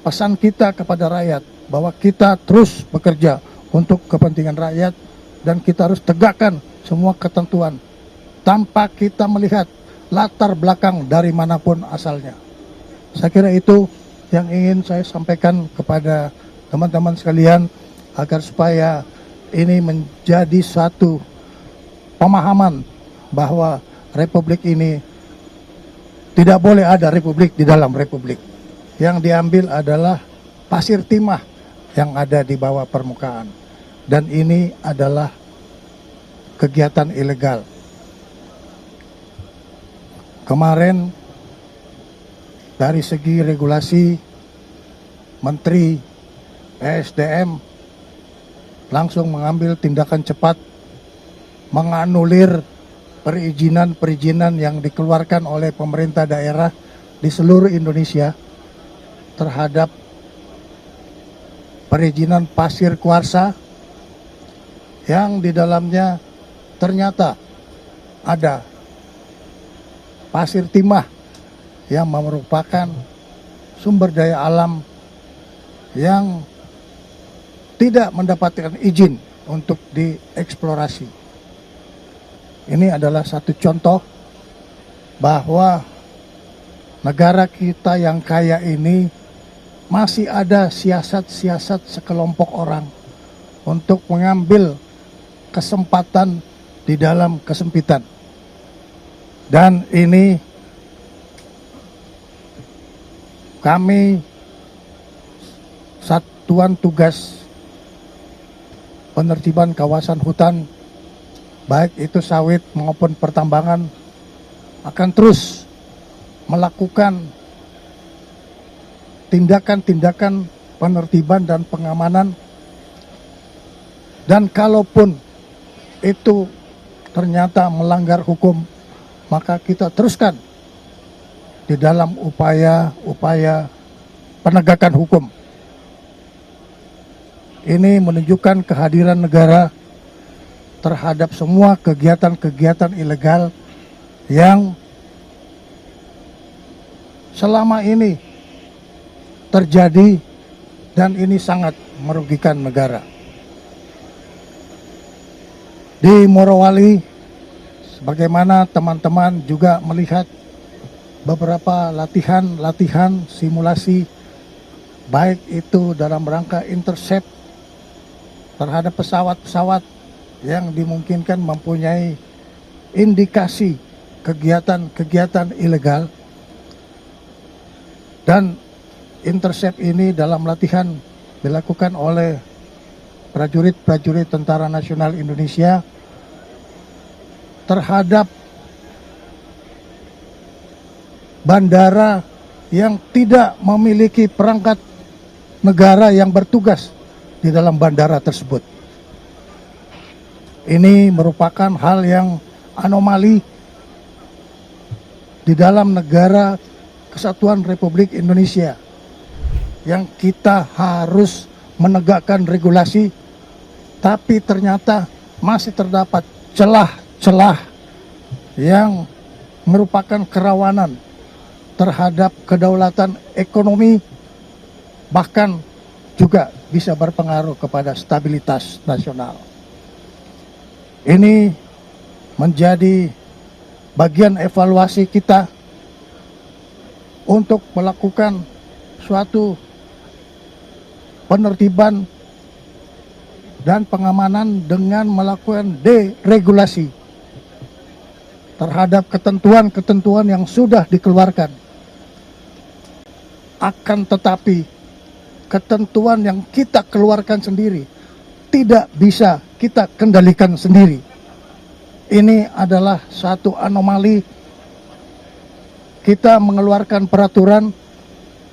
pesan kita kepada rakyat bahwa kita terus bekerja untuk kepentingan rakyat dan kita harus tegakkan semua ketentuan tanpa kita melihat latar belakang dari manapun asalnya. Saya kira itu yang ingin saya sampaikan kepada teman-teman sekalian agar supaya ini menjadi suatu pemahaman bahwa republik ini tidak boleh ada republik di dalam republik. Yang diambil adalah pasir timah yang ada di bawah permukaan. Dan ini adalah kegiatan ilegal. Kemarin dari segi regulasi, Menteri ESDM langsung mengambil tindakan cepat menganulir perizinan yang dikeluarkan oleh pemerintah daerah di seluruh Indonesia terhadap perizinan pasir kuarsa yang di dalamnya ternyata ada pasir timah yang merupakan sumber daya alam yang tidak mendapatkan izin untuk dieksplorasi. Ini adalah satu contoh bahwa negara kita yang kaya ini masih ada siasat-siasat sekelompok orang untuk mengambil kesempatan di dalam kesempitan. Dan ini kami Satuan Tugas Penertiban Kawasan Hutan, baik itu sawit maupun pertambangan, akan terus melakukan tindakan-tindakan penertiban dan pengamanan. Dan kalaupun itu ternyata melanggar hukum, maka kita teruskan di dalam upaya-upaya penegakan hukum. Ini menunjukkan kehadiran negara terhadap semua kegiatan-kegiatan ilegal yang selama ini terjadi dan ini sangat merugikan negara. Di Morowali, sebagaimana teman-teman juga melihat beberapa latihan simulasi, baik itu dalam rangka intercept terhadap pesawat-pesawat yang dimungkinkan mempunyai indikasi kegiatan-kegiatan ilegal. Dan intercept ini dalam latihan dilakukan oleh prajurit-prajurit Tentara Nasional Indonesia terhadap bandara yang tidak memiliki perangkat negara yang bertugas di dalam bandara tersebut. Ini merupakan hal yang anomali di dalam negara Kesatuan Republik Indonesia yang kita harus menegakkan regulasi, tapi ternyata masih terdapat celah-celah yang merupakan kerawanan terhadap kedaulatan ekonomi, bahkan juga bisa berpengaruh kepada stabilitas nasional. Ini menjadi bagian evaluasi kita untuk melakukan suatu penertiban dan pengamanan dengan melakukan deregulasi terhadap ketentuan-ketentuan yang sudah dikeluarkan. Akan tetapi ketentuan yang kita keluarkan sendiri tidak bisa kita kendalikan sendiri. Ini adalah satu anomali. Kita mengeluarkan peraturan,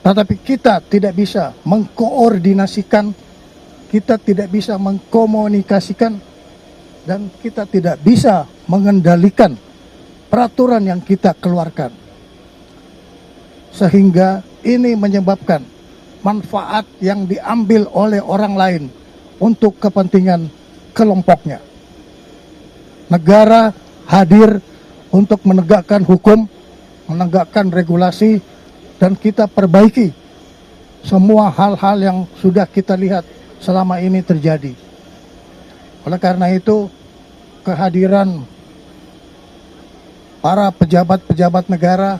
tetapi kita tidak bisa mengkoordinasikan, kita tidak bisa mengkomunikasikan, dan kita tidak bisa mengendalikan peraturan yang kita keluarkan. Sehingga ini menyebabkan manfaat yang diambil oleh orang lain untuk kepentingan kelompoknya. Negara hadir untuk menegakkan hukum, menegakkan regulasi, dan kita perbaiki semua hal-hal yang sudah kita lihat selama ini terjadi. Oleh karena itu, kehadiran para pejabat-pejabat negara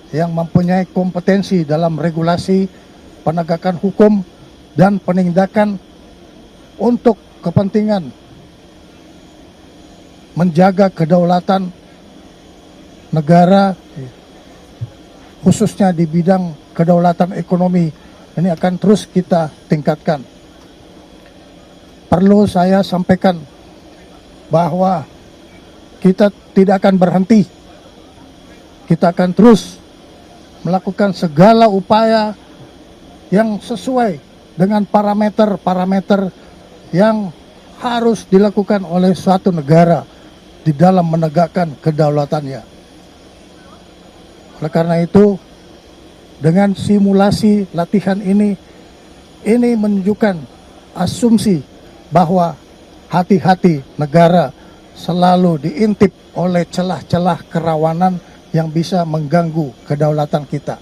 yang mempunyai kompetensi dalam regulasi, penegakan hukum, dan penindakan untuk kepentingan menjaga kedaulatan negara, khususnya di bidang kedaulatan ekonomi, ini akan terus kita tingkatkan. Perlu saya sampaikan bahwa kita tidak akan berhenti. Kita akan terus melakukan segala upaya yang sesuai dengan parameter-parameter yang harus dilakukan oleh suatu negara di dalam menegakkan kedaulatannya. Oleh karena itu, dengan simulasi latihan ini menunjukkan asumsi bahwa hati-hati negara selalu diintip oleh celah-celah kerawanan yang bisa mengganggu kedaulatan kita.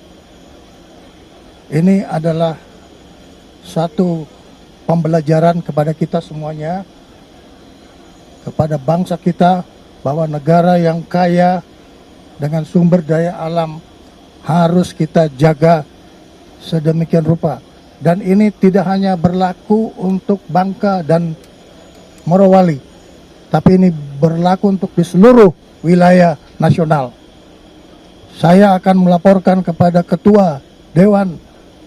Ini adalah satu pembelajaran kepada kita semuanya, kepada bangsa kita, bahwa negara yang kaya dengan sumber daya alam harus kita jaga sedemikian rupa. Dan ini tidak hanya berlaku untuk Bangka dan Morowali, tapi ini berlaku untuk di seluruh wilayah nasional. Saya akan melaporkan kepada Ketua Dewan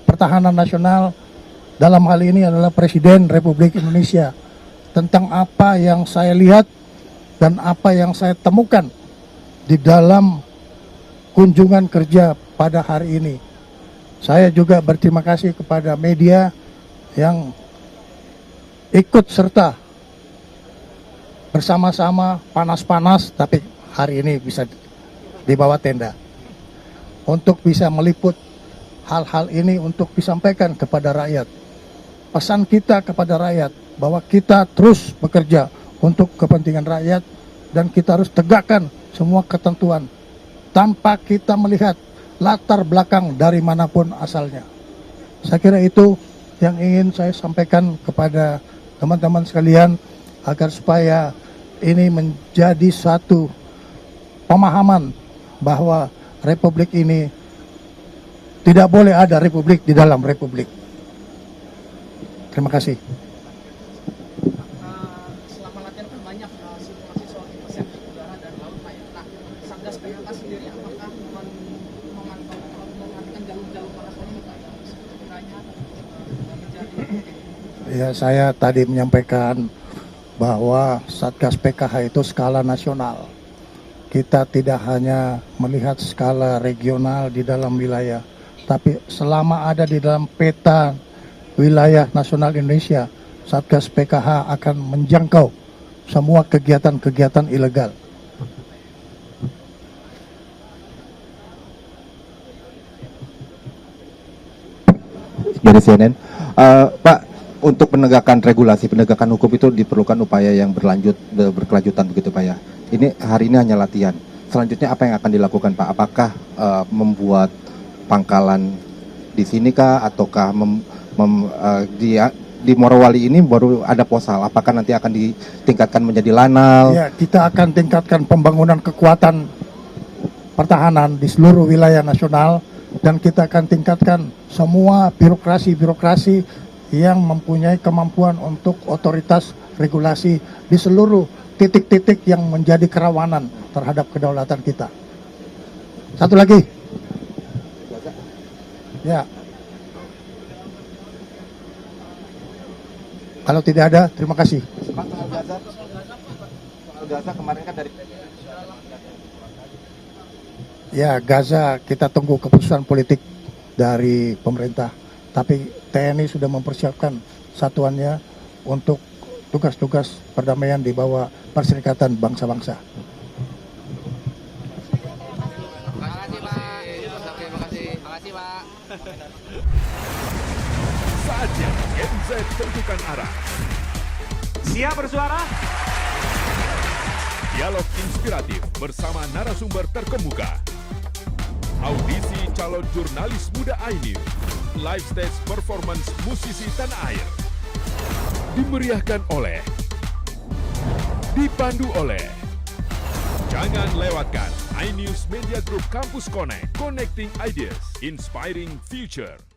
Pertahanan Nasional, dalam hal ini adalah Presiden Republik Indonesia, tentang apa yang saya lihat dan apa yang saya temukan di dalam kunjungan kerja pada hari ini. Saya juga berterima kasih kepada media yang ikut serta bersama-sama, panas-panas, tapi hari ini bisa di bawah tenda, untuk bisa meliput hal-hal ini untuk disampaikan kepada rakyat. Pesan kita kepada rakyat bahwa kita terus bekerja untuk kepentingan rakyat dan kita harus tegakkan semua ketentuan tanpa kita melihat latar belakang dari manapun asalnya. Saya kira itu yang ingin saya sampaikan kepada teman-teman sekalian, agar supaya ini menjadi satu pemahaman bahwa republik ini tidak boleh ada republik di dalam republik. Terima kasih. Selama latihan kan banyak simulasi soal interseksi udara dan laut, Pak. Nah, Satgas PKK sendiri apakah mematikan jalur-jalur panas ini, Pak, yang sekiranya menjadi? Ya, saya tadi menyampaikan bahwa Satgas PKH itu skala nasional. Kita tidak hanya melihat skala regional di dalam wilayah, tapi selama ada di dalam peta wilayah nasional Indonesia, Satgas PKH akan menjangkau semua kegiatan-kegiatan ilegal. Dari CNN, Pak, untuk penegakan regulasi, penegakan hukum itu diperlukan upaya yang berkelanjutan begitu, Pak ya. Ini hari ini hanya latihan. Selanjutnya apa yang akan dilakukan, Pak? Apakah membuat pangkalan di sini kah, ataukah di Morowali ini baru ada posal? Apakah nanti akan ditingkatkan menjadi lanal? Ya, kita akan tingkatkan pembangunan kekuatan pertahanan di seluruh wilayah nasional, dan kita akan tingkatkan semua birokrasi-birokrasi yang mempunyai kemampuan untuk otoritas regulasi di seluruh titik-titik yang menjadi kerawanan terhadap kedaulatan kita. Satu lagi. Ya. Kalau tidak ada, terima kasih. Pak, soal Gaza kemarin kan dari Ya, Gaza kita tunggu keputusan politik dari pemerintah. Tapi TNI sudah mempersiapkan satuannya untuk tugas-tugas perdamaian di bawah Perserikatan Bangsa-Bangsa. Makasih, Pak. Saatnya NZ tentukan arah. Siap bersuara? Dialog inspiratif bersama narasumber terkemuka. Audisi calon jurnalis muda iNews. live stage performance musisi tanah air. Dimeriahkan oleh, dipandu oleh. Jangan lewatkan iNews Media Group Campus Connect, Connecting Ideas, Inspiring Future.